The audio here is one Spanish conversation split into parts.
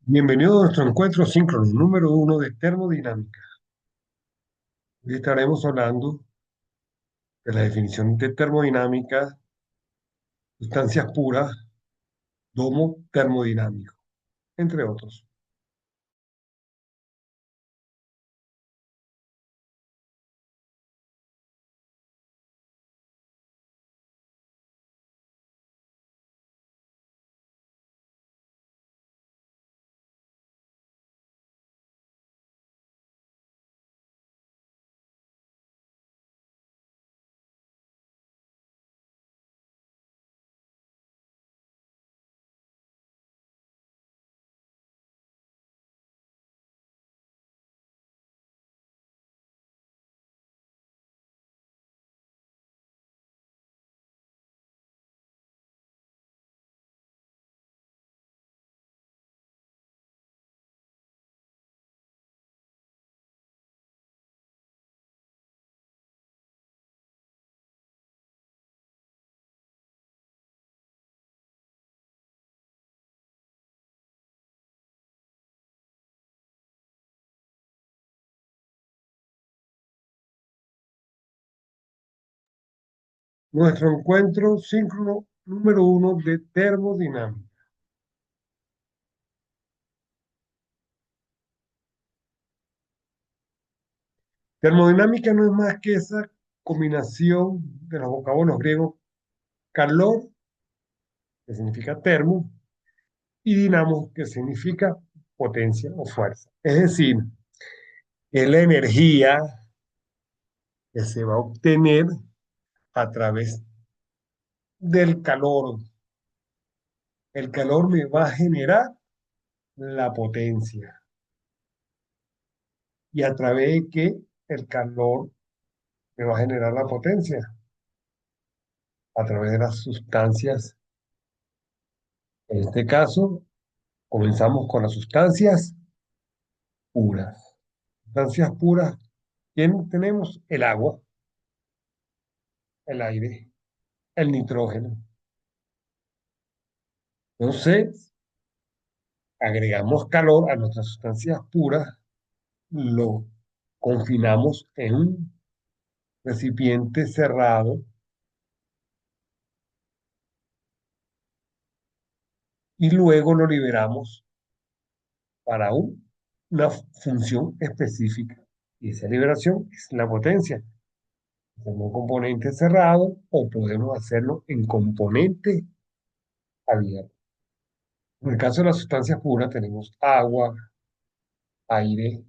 Bienvenido a nuestro encuentro síncrono número uno de termodinámica. Hoy estaremos hablando de la definición de termodinámica, sustancias puras, domo termodinámico, entre otros. Nuestro encuentro síncrono número uno de termodinámica. Termodinámica no es más que esa combinación de los vocablos griegos calor, que significa termo, y dinamo, que significa potencia o fuerza. Es decir, es la energía que se va a obtener a través del calor. El calor me va a generar la potencia. ¿Y a través de qué el calor me va a generar la potencia? A través de las sustancias. En este caso, comenzamos con las sustancias puras. Sustancias puras. ¿Quién tenemos? El agua, el aire, el nitrógeno. Entonces, agregamos calor a nuestras sustancias puras, lo confinamos en un recipiente cerrado y luego lo liberamos para una función específica. Y esa liberación es la potencia. Como un componente cerrado o podemos hacerlo en componente abierto. En el caso de las sustancias puras tenemos agua, aire.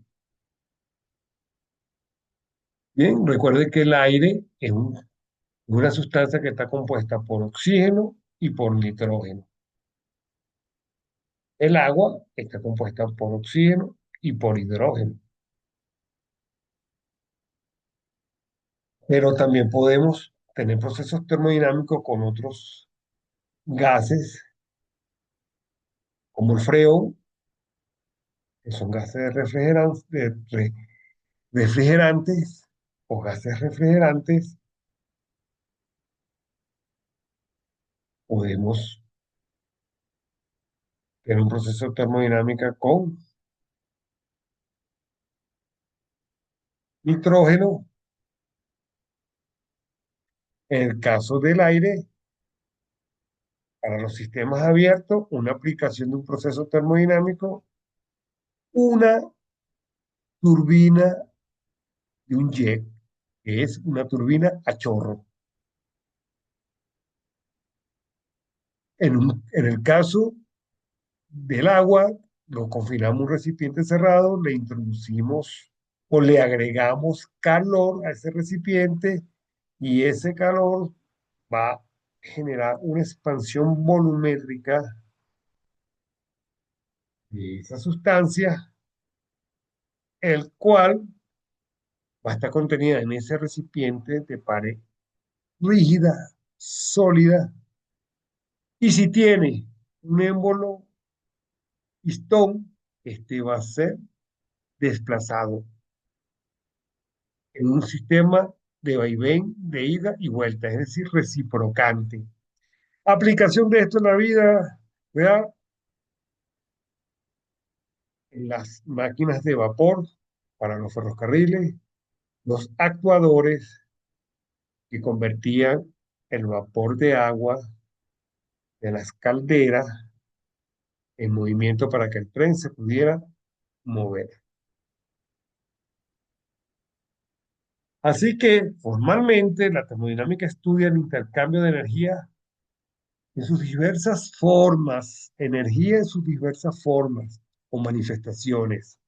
Bien, recuerde que el aire es una sustancia que está compuesta por oxígeno y por nitrógeno. El agua está compuesta por oxígeno y por hidrógeno. Pero también podemos tener procesos termodinámicos con otros gases, como el freón, que son gases refrigerantes o gases refrigerantes. Podemos tener un proceso termodinámico con nitrógeno. En el caso del aire, para los sistemas abiertos, una aplicación de un proceso termodinámico, una turbina de un jet, que es una turbina a chorro. En el caso del agua, lo confinamos a un recipiente cerrado, le introducimos o le agregamos calor a ese recipiente y ese calor va a generar una expansión volumétrica de esa sustancia, el cual va a estar contenida en ese recipiente de pared rígida, sólida, y si tiene un émbolo pistón, este va a ser desplazado en un sistema de vaivén, de ida y vuelta, es decir, reciprocante. Aplicación de esto en la vida, ¿verdad? las máquinas de vapor para los ferrocarriles, los actuadores que convertían el vapor de agua de las calderas en movimiento para que el tren se pudiera mover. Así que formalmente la termodinámica estudia el intercambio de energía en sus diversas formas, energía en sus diversas formas o manifestaciones,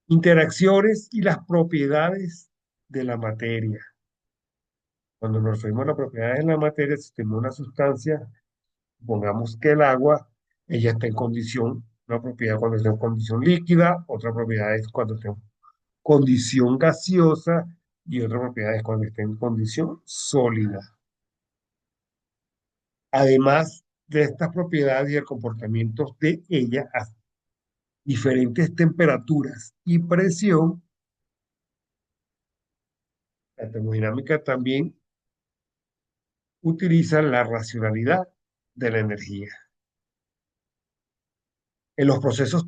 interacciones y las propiedades de la materia. Cuando nos referimos a las propiedades de la materia, si tenemos una sustancia, supongamos que el agua, ella está en condición, una propiedad cuando está en condición líquida, otra propiedad es cuando está en condición gaseosa y otra propiedad es cuando está en condición sólida. Además de estas propiedades y el comportamiento de ella a diferentes temperaturas y presión, la termodinámica también utiliza la racionalidad de la energía. En los procesos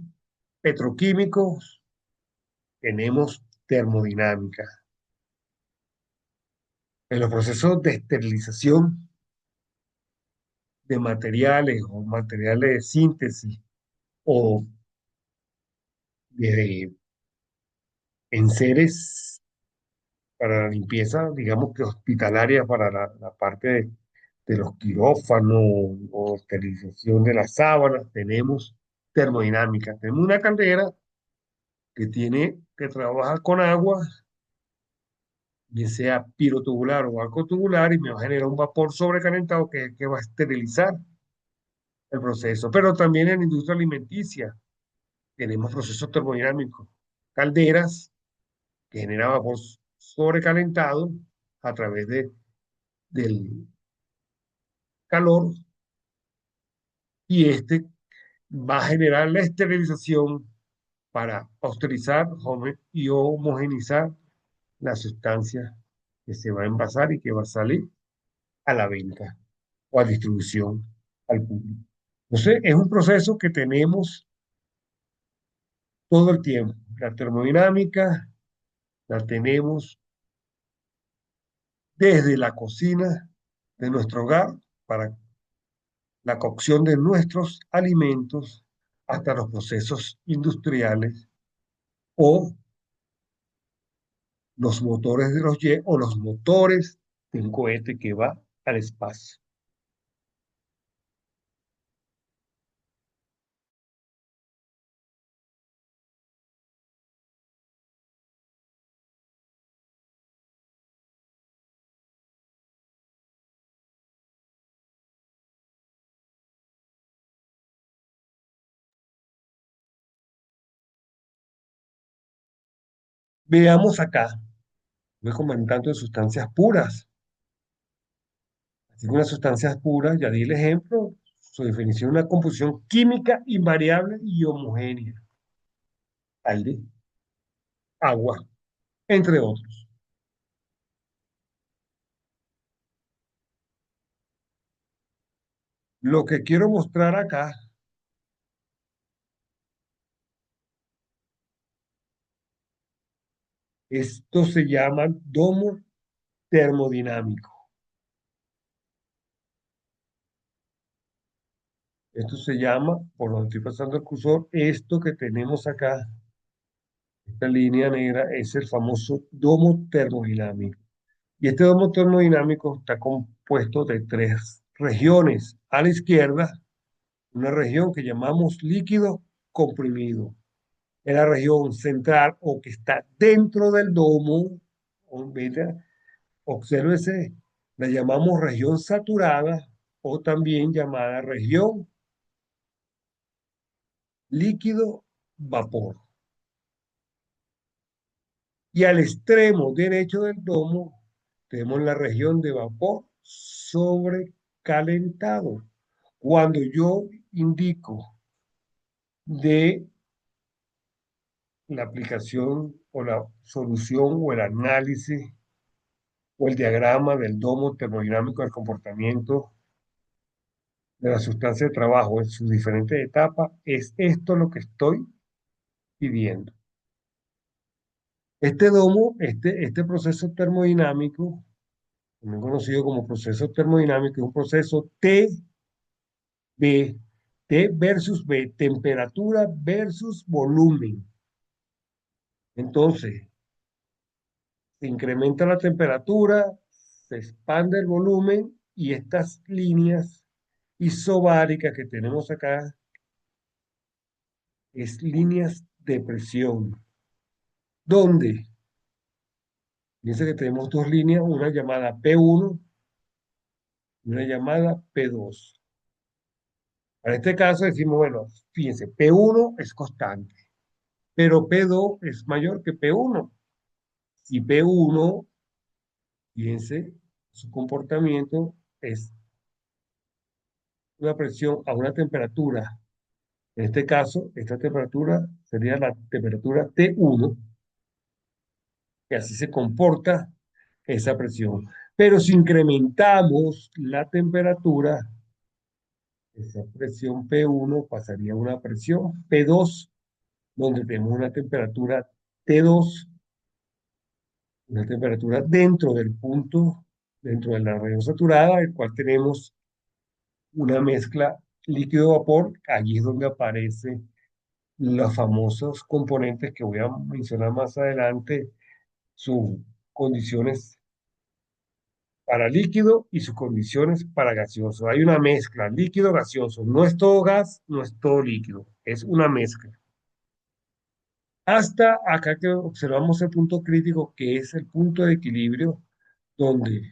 petroquímicos tenemos termodinámica. En los procesos de esterilización de materiales o materiales de síntesis o de enseres para la limpieza, digamos que hospitalaria, para la parte de los quirófanos o esterilización de las sábanas, tenemos termodinámica. Tenemos una caldera que trabaja con agua, bien sea pirotubular o arco tubular, y me va a generar un vapor sobrecalentado que va a esterilizar el proceso. Pero también en la industria alimenticia tenemos procesos termodinámicos, calderas que generan vapor sobrecalentado a través del calor, y este va a generar la esterilización para pasteurizar y homogenizar la sustancia que se va a envasar y que va a salir a la venta o a distribución al público. Entonces, es un proceso que tenemos todo el tiempo. La termodinámica la tenemos desde la cocina de nuestro hogar para la cocción de nuestros alimentos hasta los procesos industriales o los motores de los jet o los motores de un cohete que va al espacio. Veamos acá, voy comentando de sustancias puras. Así que unas sustancias puras, ya di el ejemplo, su definición es una composición química invariable y homogénea. Aire, agua, entre otros. Lo que quiero mostrar acá, esto se llama domo termodinámico. Esto se llama, por donde estoy pasando el cursor, esto que tenemos acá, esta línea negra, es el famoso domo termodinámico. Y este domo termodinámico está compuesto de tres regiones. A la izquierda, una región que llamamos líquido comprimido. En la región central o que está dentro del domo, obsérvese, la llamamos región saturada o también llamada región líquido vapor. Y al extremo derecho del domo tenemos la región de vapor sobrecalentado. Cuando yo indico de la aplicación o la solución o el análisis o el diagrama del domo termodinámico del comportamiento de la sustancia de trabajo en sus diferentes etapas, es esto lo que estoy pidiendo. Este domo, este proceso termodinámico, también conocido como proceso termodinámico, es un proceso B, T versus B, temperatura versus volumen. Entonces, se incrementa la temperatura, se expande el volumen y estas líneas isobáricas que tenemos acá es líneas de presión, donde dice que tenemos dos líneas, una llamada P1 y una llamada P2. Para este caso decimos, bueno, fíjense, P1 es constante, pero P2 es mayor que P1. Si P1, fíjense, su comportamiento es una presión a una temperatura. En este caso, esta temperatura sería la temperatura T1, que así se comporta esa presión. Pero si incrementamos la temperatura, esa presión P1 pasaría a una presión P2, donde tenemos una temperatura T2, una temperatura dentro del punto, dentro de la región saturada, el cual tenemos una mezcla líquido-vapor. Allí es donde aparecen los famosos componentes que voy a mencionar más adelante, sus condiciones para líquido y sus condiciones para gaseoso. Hay una mezcla líquido-gaseoso. No es todo gas, no es todo líquido, es una mezcla. Hasta acá que observamos el punto crítico, que es el punto de equilibrio, donde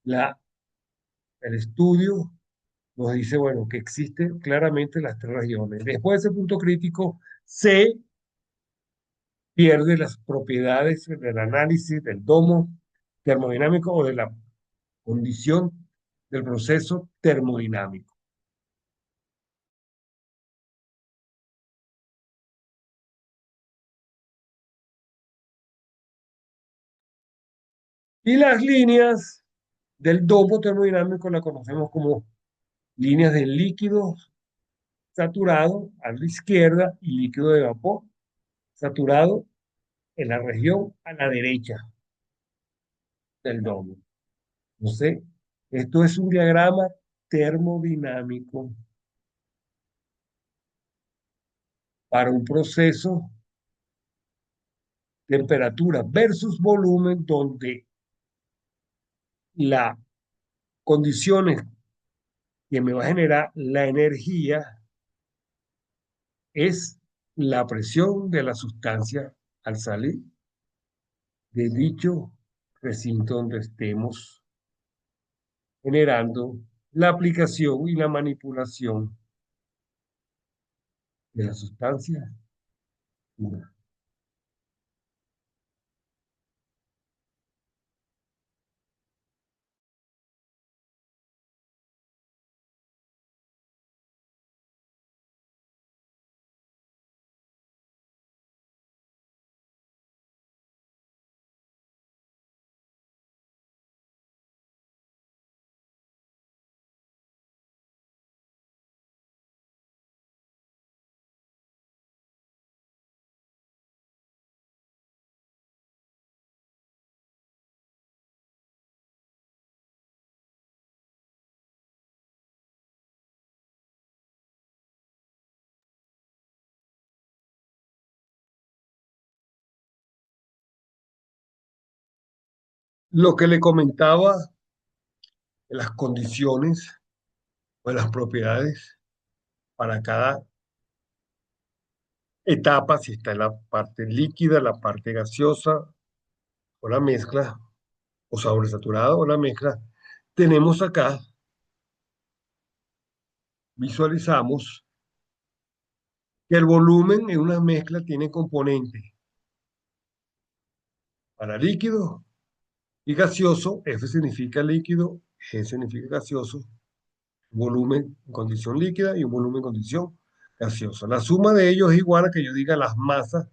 la, el estudio nos dice, bueno, que existen claramente las tres regiones. Después de ese punto crítico, se pierde las propiedades del análisis del domo termodinámico o de la condición del proceso termodinámico. Y las líneas del domo termodinámico las conocemos como líneas de líquido saturado a la izquierda y líquido de vapor saturado en la región a la derecha del domo. Entonces, esto es un diagrama termodinámico para un proceso temperatura versus volumen, donde las condiciones que me va a generar la energía es la presión de la sustancia al salir de dicho recinto donde estemos generando la aplicación y la manipulación de la sustancia pura. Lo que le comentaba, las condiciones o las propiedades para cada etapa, si está en la parte líquida, la parte gaseosa o la mezcla, o sobresaturada o la mezcla, tenemos acá, visualizamos que el volumen en una mezcla tiene componentes para líquido y gaseoso. F significa líquido, G significa gaseoso, volumen en condición líquida y un volumen en condición gaseosa. La suma de ellos es igual a que yo diga las masas,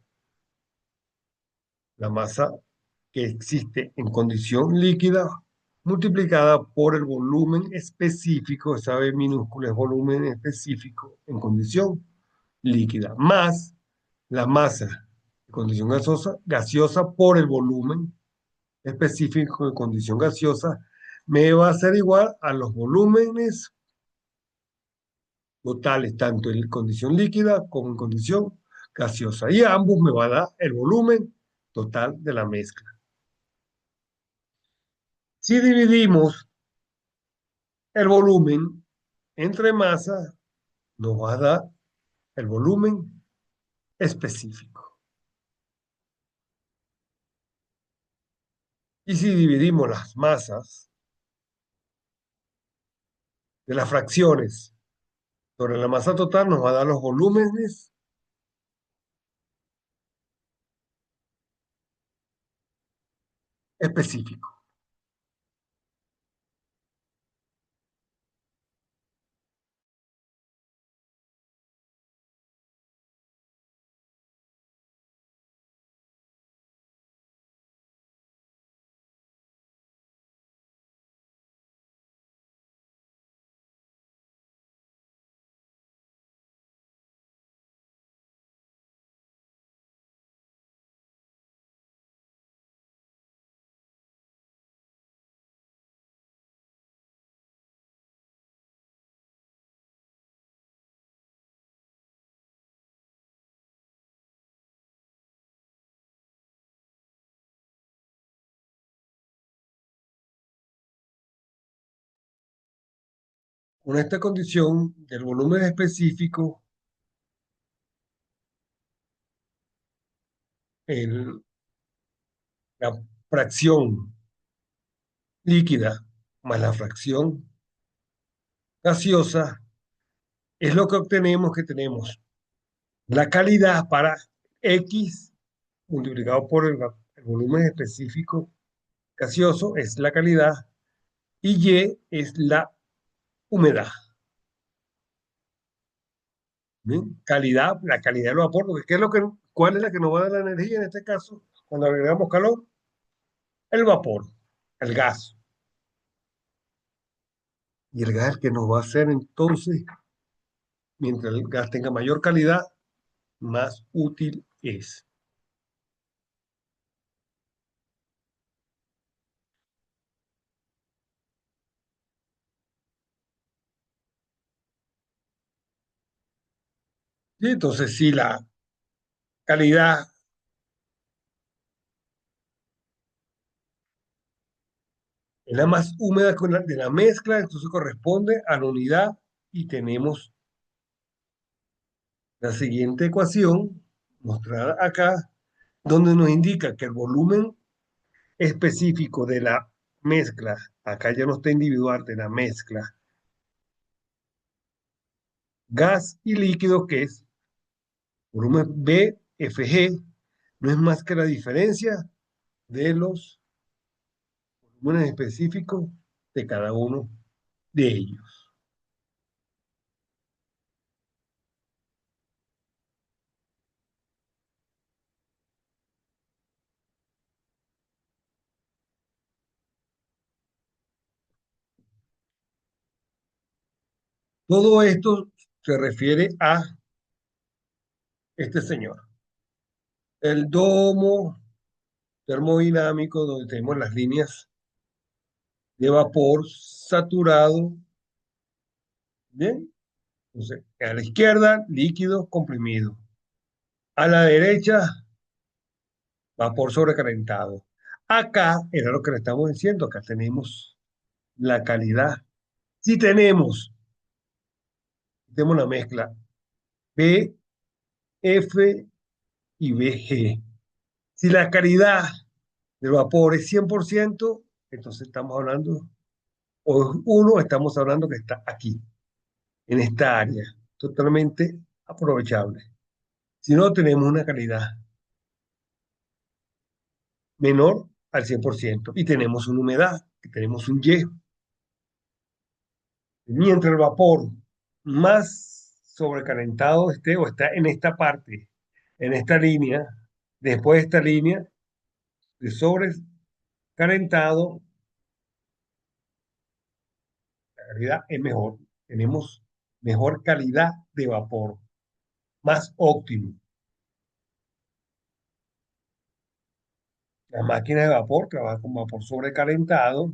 la masa que existe en condición líquida multiplicada por el volumen específico, esa B minúscula es volumen específico en condición líquida, más la masa de condición gaseosa por el volumen específico de condición gaseosa me va a ser igual a los volúmenes totales, tanto en condición líquida como en condición gaseosa. Y ambos me va a dar el volumen total de la mezcla. Si dividimos el volumen entre masa, nos va a dar el volumen específico. Y si dividimos las masas de las fracciones sobre la masa total, nos va a dar los volúmenes específicos. Con esta condición del volumen específico, el, la fracción líquida más la fracción gaseosa es lo que obtenemos que tenemos la calidad para X multiplicado por el volumen específico gaseoso es la calidad y Y es la humedad. ¿Bien? Calidad, la calidad del vapor, porque ¿qué es lo que, ¿cuál es la que nos va a dar la energía en este caso? Cuando agregamos calor, el vapor, el gas. Y el gas que nos va a hacer entonces, mientras el gas tenga mayor calidad, más útil es. ¿Sí? Entonces, si la calidad es la más húmeda de la mezcla, entonces corresponde a la unidad y tenemos la siguiente ecuación mostrada acá, donde nos indica que el volumen específico de la mezcla, acá ya no está individual, de la mezcla, gas y líquido, que es volumen BFG, no es más que la diferencia de los volúmenes específicos de cada uno de ellos. Todo esto se refiere a este señor, el domo termodinámico, donde tenemos las líneas de vapor saturado. Bien, entonces a la izquierda, líquido comprimido. A la derecha, vapor sobrecalentado. Acá era lo que le estamos diciendo, acá tenemos la calidad. Si tenemos la mezcla B, F y BG. Si la calidad del vapor es 100%, entonces estamos hablando, o es uno, estamos hablando que está aquí, en esta área, totalmente aprovechable. Si no, tenemos una calidad menor al 100% y tenemos una humedad, tenemos un Y. Mientras el vapor más sobrecalentado esté o está en esta parte, en esta línea, después de esta línea de sobrecalentado, la calidad es mejor. Tenemos mejor calidad de vapor, más óptimo. La máquina de vapor trabaja con vapor sobrecalentado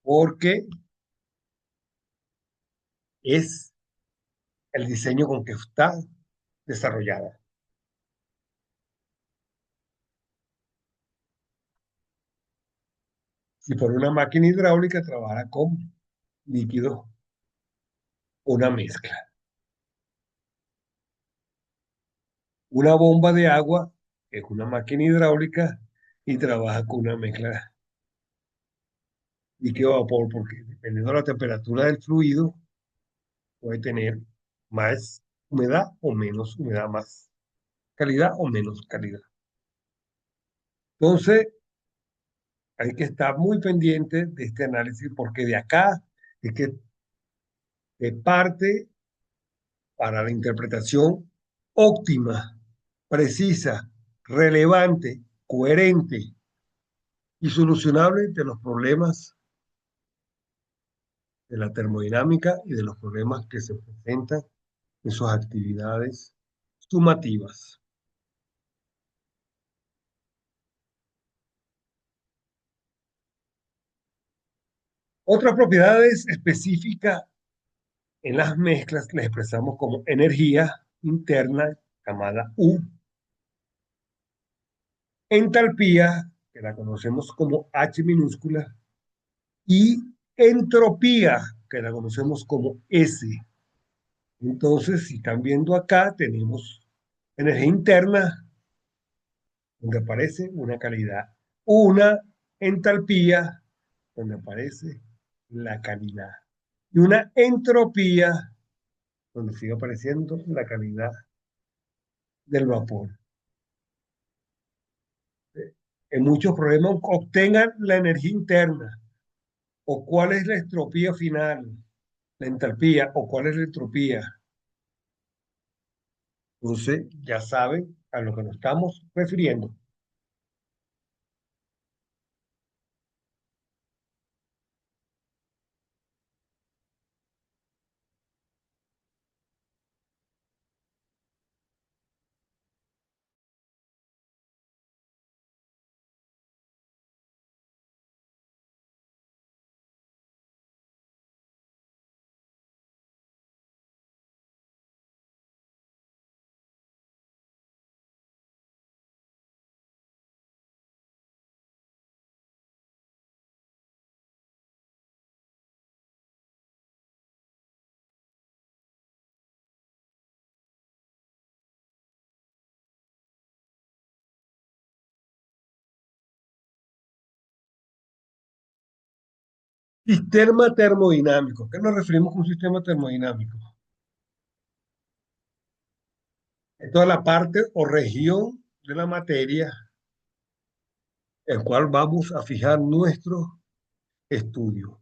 porque es el diseño con que está desarrollada. Si por una máquina hidráulica trabaja con líquidos, una mezcla. Una bomba de agua es una máquina hidráulica y trabaja con una mezcla líquido-vapor, porque dependiendo de la temperatura del fluido, puede tener más humedad o menos humedad, más calidad o menos calidad. Entonces, hay que estar muy pendiente de este análisis porque de acá es que te parte para la interpretación óptima, precisa, relevante, coherente y solucionable de los problemas de la termodinámica y de los problemas que se presentan en sus actividades sumativas. Otras propiedades específicas en las mezclas las expresamos como energía interna llamada U, entalpía, que la conocemos como H minúscula, y entropía, que la conocemos como S. Entonces, si están viendo acá, tenemos energía interna, donde aparece una calidad, una entalpía, donde aparece la calidad, y una entropía, donde sigue apareciendo la calidad del vapor. En muchos problemas obtengan la energía interna, o cuál es la entropía final, la entalpía, o cuál es la entropía. Entonces, ya saben a lo que nos estamos refiriendo. Sistema termodinámico. ¿Qué nos referimos con un sistema termodinámico? Es toda la parte o región de la materia en cual vamos a fijar nuestro estudio.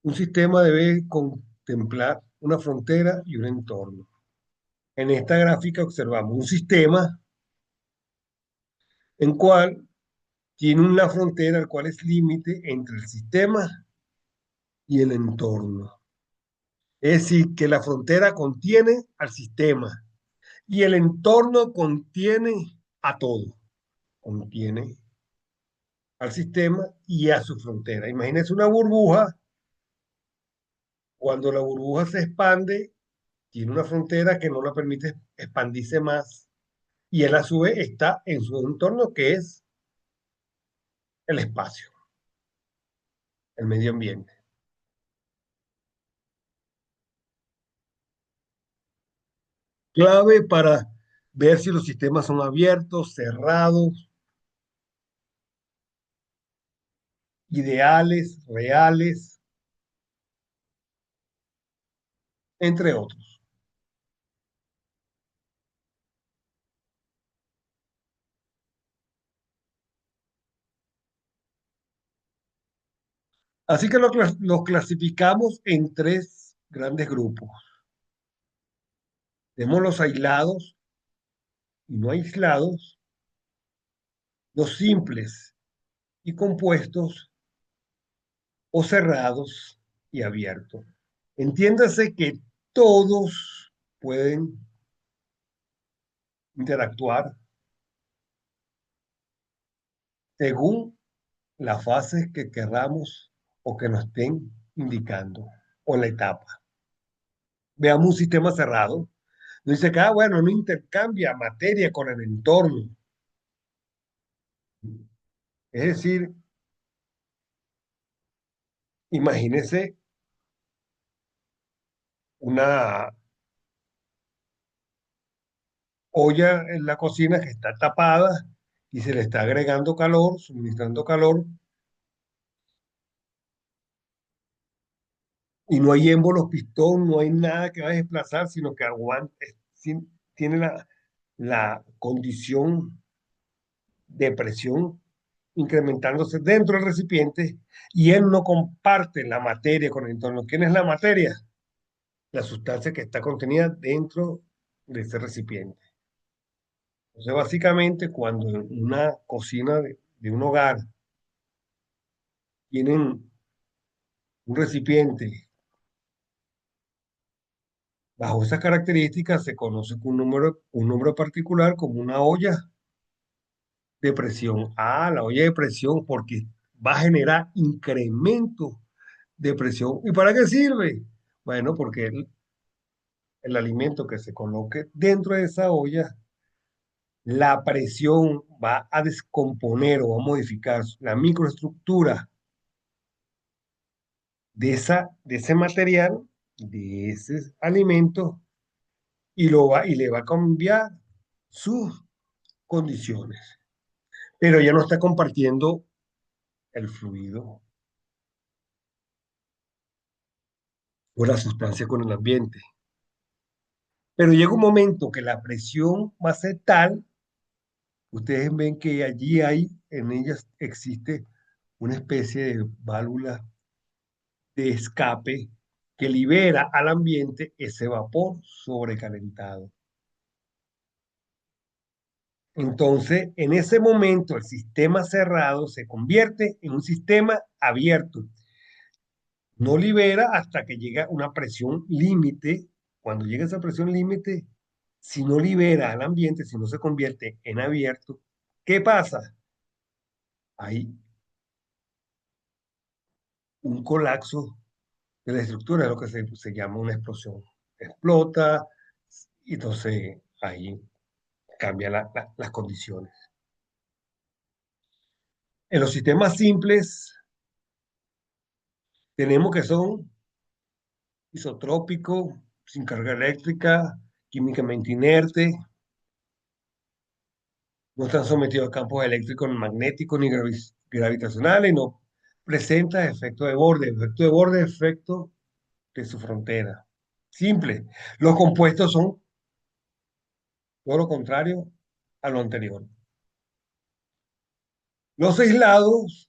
Un sistema debe contemplar una frontera y un entorno. En esta gráfica observamos un sistema en cual tiene una frontera, el cual es límite entre el sistema y el entorno. Es decir, que la frontera contiene al sistema y el entorno contiene a todo. Contiene al sistema y a su frontera. Imagínense una burbuja, cuando la burbuja se expande, tiene una frontera que no la permite expandirse más y él a su vez está en su entorno que es el espacio, el medio ambiente. Clave para ver si los sistemas son abiertos, cerrados, ideales, reales, entre otros. Así que los clasificamos en tres grandes grupos. Tenemos los aislados y no aislados, los simples y compuestos, o cerrados y abiertos. Entiéndase que todos pueden interactuar según las fases que querramos o que nos estén indicando, o la etapa. Veamos un sistema cerrado. Nos dice que, bueno, no intercambia materia con el entorno. Es decir, imagínese una olla en la cocina que está tapada y se le está agregando calor, suministrando calor, y no hay émbolos, pistón, no hay nada que va a desplazar, sino que aguanta, tiene la condición de presión incrementándose dentro del recipiente y él no comparte la materia con el entorno. ¿Quién es la materia? La sustancia que está contenida dentro de ese recipiente. Entonces, básicamente, cuando en una cocina de un hogar tienen un recipiente bajo esas características, se conoce con un número particular como una olla de presión. Ah, la olla de presión porque va a generar incremento de presión. ¿Y para qué sirve? Bueno, porque el alimento que se coloque dentro de esa olla, la presión va a descomponer o a modificar la microestructura de ese material, de ese alimento, y le va a cambiar sus condiciones. Pero ya no está compartiendo el fluido o la sustancia con el ambiente. Pero llega un momento que la presión va a ser tal, ustedes ven que allí en ellas existe una especie de válvula de escape que libera al ambiente ese vapor sobrecalentado. Entonces, en ese momento, el sistema cerrado se convierte en un sistema abierto. No libera hasta que llega una presión límite. Cuando llega esa presión límite, si no libera al ambiente, si no se convierte en abierto, ¿qué pasa? Hay un colapso de la estructura, es lo que se llama una explosión. Explota y entonces ahí cambia las condiciones. En los sistemas simples tenemos que son isotrópicos, sin carga eléctrica, químicamente inerte, no están sometidos a campos eléctricos, ni magnéticos, ni gravitacionales, no presenta efecto de borde, efecto de su frontera. Simple. Los compuestos son todo lo contrario a lo anterior. Los aislados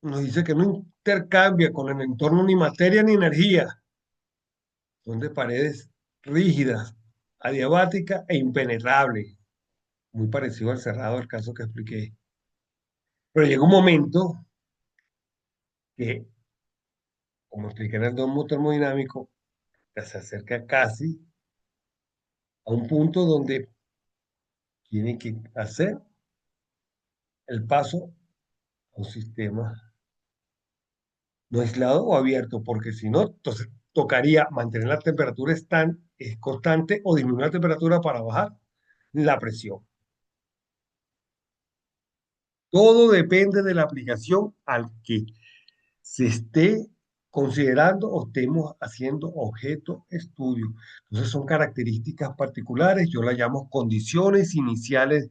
nos dice que no intercambia con el entorno ni materia ni energía. Son de paredes rígidas, adiabáticas e impenetrables. Muy parecido al cerrado del caso que expliqué. Pero llega un momento que, como expliqué en el domo termodinámico, que se acerca casi a un punto donde tiene que hacer el paso a un sistema no aislado o abierto, porque si no, entonces tocaría mantener la temperatura constante o disminuir la temperatura para bajar la presión. Todo depende de la aplicación al que se esté considerando o estemos haciendo objeto estudio. Entonces son características particulares, yo las llamo condiciones iniciales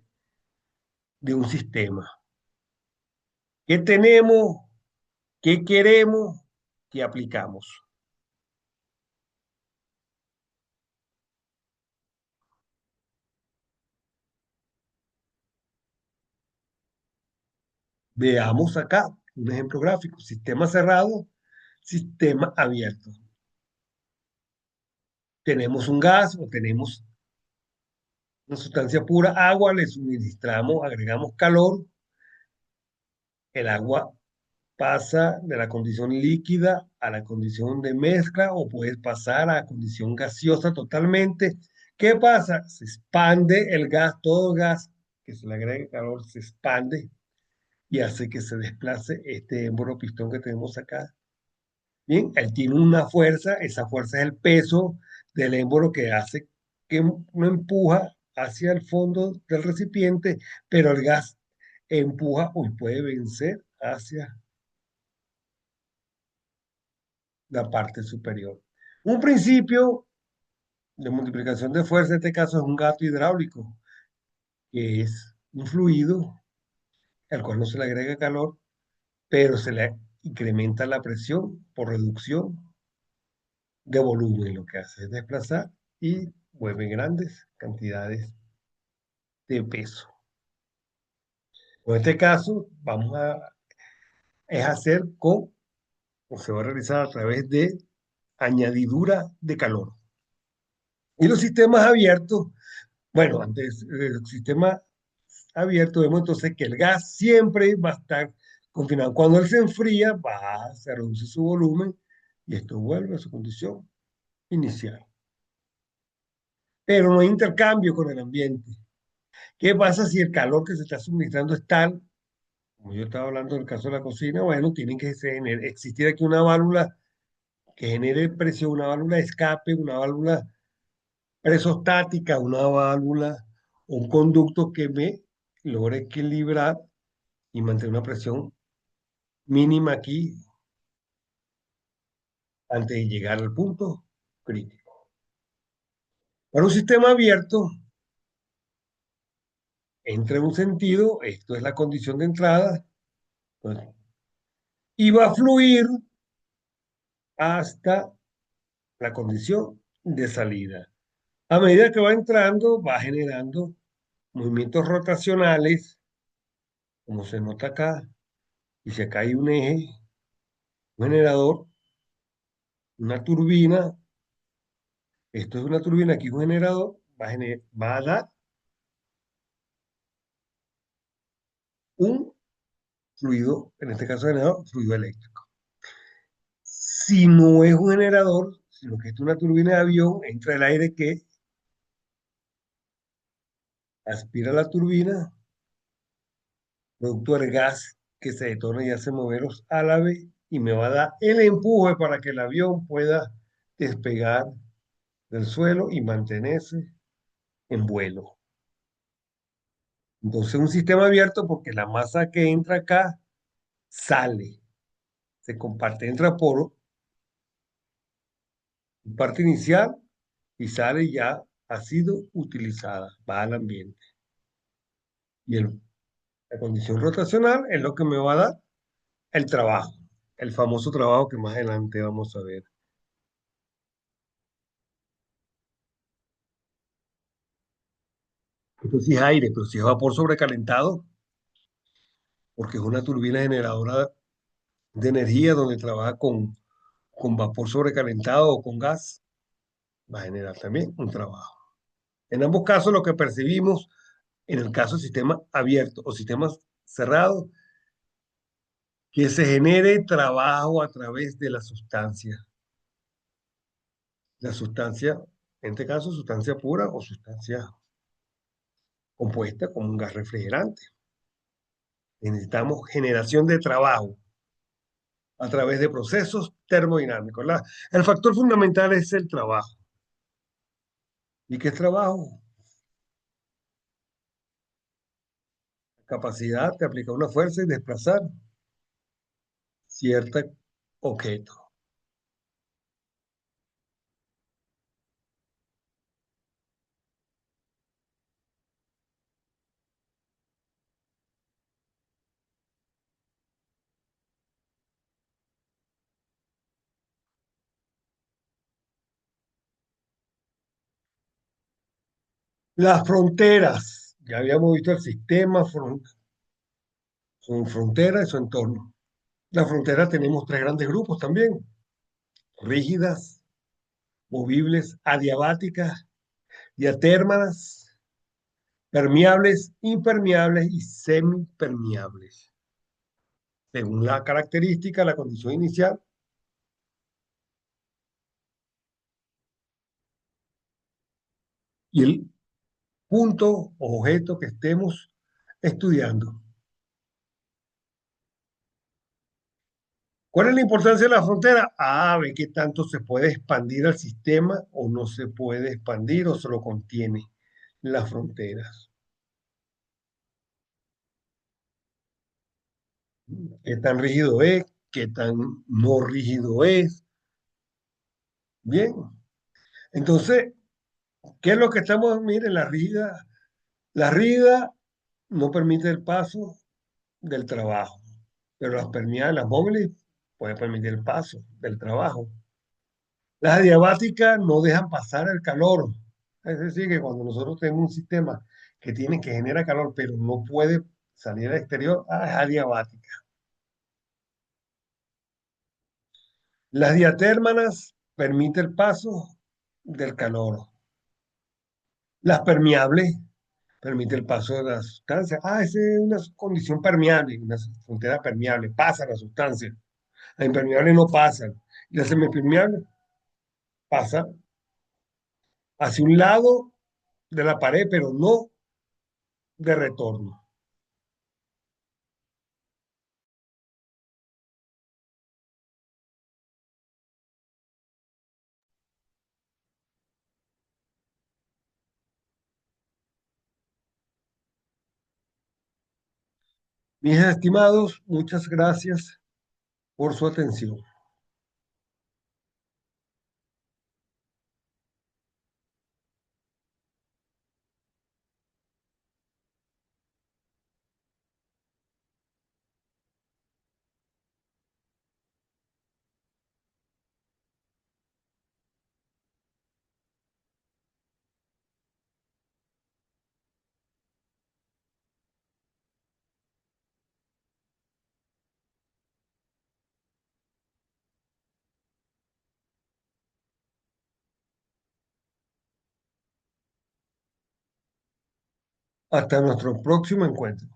de un sistema. ¿Qué tenemos? ¿Qué queremos? ¿Qué aplicamos? Veamos acá un ejemplo gráfico. Sistema cerrado, sistema abierto. Tenemos un gas o tenemos una sustancia pura, agua, le suministramos, agregamos calor, el agua pasa de la condición líquida a la condición de mezcla o puedes pasar a la condición gaseosa totalmente, ¿Qué pasa? Se expande el gas, todo gas que se le agrega calor se expande y hace que se desplace este émbolo pistón que tenemos acá. Bien, él tiene una fuerza, esa fuerza es el peso del émbolo que hace que uno empuja hacia el fondo del recipiente, pero el gas empuja o puede vencer hacia la parte superior. Un principio de multiplicación de fuerza, en este caso es un gato hidráulico, que es un fluido al cual no se le agrega calor, pero se le incrementa la presión por reducción de volumen. Lo que hace es desplazar y mueve grandes cantidades de peso. En este caso, es hacer o se va a realizar a través de añadidura de calor. Y los sistemas abiertos, bueno, antes el sistema abierto, vemos entonces que el gas siempre va a estar confinado. Cuando él se enfría, se reduce su volumen y esto vuelve a su condición inicial. Pero no hay intercambio con el ambiente. ¿Qué pasa si el calor que se está suministrando es tal, como yo estaba hablando del caso de la cocina? Bueno, tiene que existir aquí una válvula que genere presión, una válvula de escape, una válvula presostática, una válvula, un conducto que me logre equilibrar y mantener una presión mínima aquí antes de llegar al punto crítico. Para un sistema abierto, entra en un sentido, esto es la condición de entrada, pues, y va a fluir hasta la condición de salida. A medida que va entrando, va generando movimientos rotacionales, como se nota acá, y si acá hay un eje, un generador, una turbina, esto es una turbina, aquí un generador, va a dar un fluido, en este caso generador, fluido eléctrico. Si no es un generador, sino que es una turbina de avión, entra el aire que aspira la turbina, producto del gas que se detona y hace mover los álabes y me va a dar el empuje para que el avión pueda despegar del suelo y mantenerse en vuelo. Entonces, un sistema abierto porque la masa que entra acá sale, se comparte, entra por parte inicial y sale ya ha sido utilizada, va al ambiente. Y la condición rotacional es lo que me va a dar el trabajo, el famoso trabajo que más adelante vamos a ver. Esto sí es aire, pero si es vapor sobrecalentado, porque es una turbina generadora de energía donde trabaja con vapor sobrecalentado o con gas, va a generar también un trabajo. En ambos casos, lo que percibimos, en el caso de sistema abierto o sistemas cerrados, que se genere trabajo a través de la sustancia. La sustancia, en este caso, sustancia pura o sustancia compuesta como un gas refrigerante. Necesitamos generación de trabajo a través de procesos termodinámicos. El factor fundamental es el trabajo. ¿Y qué es trabajo? Capacidad de aplicar una fuerza y desplazar cierto objeto. Las fronteras. Ya habíamos visto el sistema, su frontera y su entorno. La frontera tenemos tres grandes grupos también. Rígidas, movibles, adiabáticas, diatérmanas, permeables, impermeables y semipermeables. Según la característica, la condición inicial, y el punto o objeto que estemos estudiando. ¿Cuál es la importancia de la frontera? Ve qué tanto se puede expandir al sistema o no se puede expandir o solo contiene las fronteras. ¿Qué tan rígido es? ¿Qué tan no rígido es? Bien. Entonces, ¿qué es lo que estamos? Miren, la rígida no permite el paso del trabajo, pero las permeables, las móviles, pueden permitir el paso del trabajo. Las adiabáticas no dejan pasar el calor. Es decir, que cuando nosotros tenemos un sistema que genera calor, pero no puede salir al exterior, es adiabática. Las diatérmanas permiten el paso del calor. Las permeables permiten el paso de la sustancia. Esa es una condición permeable, una frontera permeable. Pasa la sustancia. Las impermeables no pasan. Y las semipermeables pasan hacia un lado de la pared, pero no de retorno. Mis estimados, muchas gracias por su atención. Hasta nuestro próximo encuentro.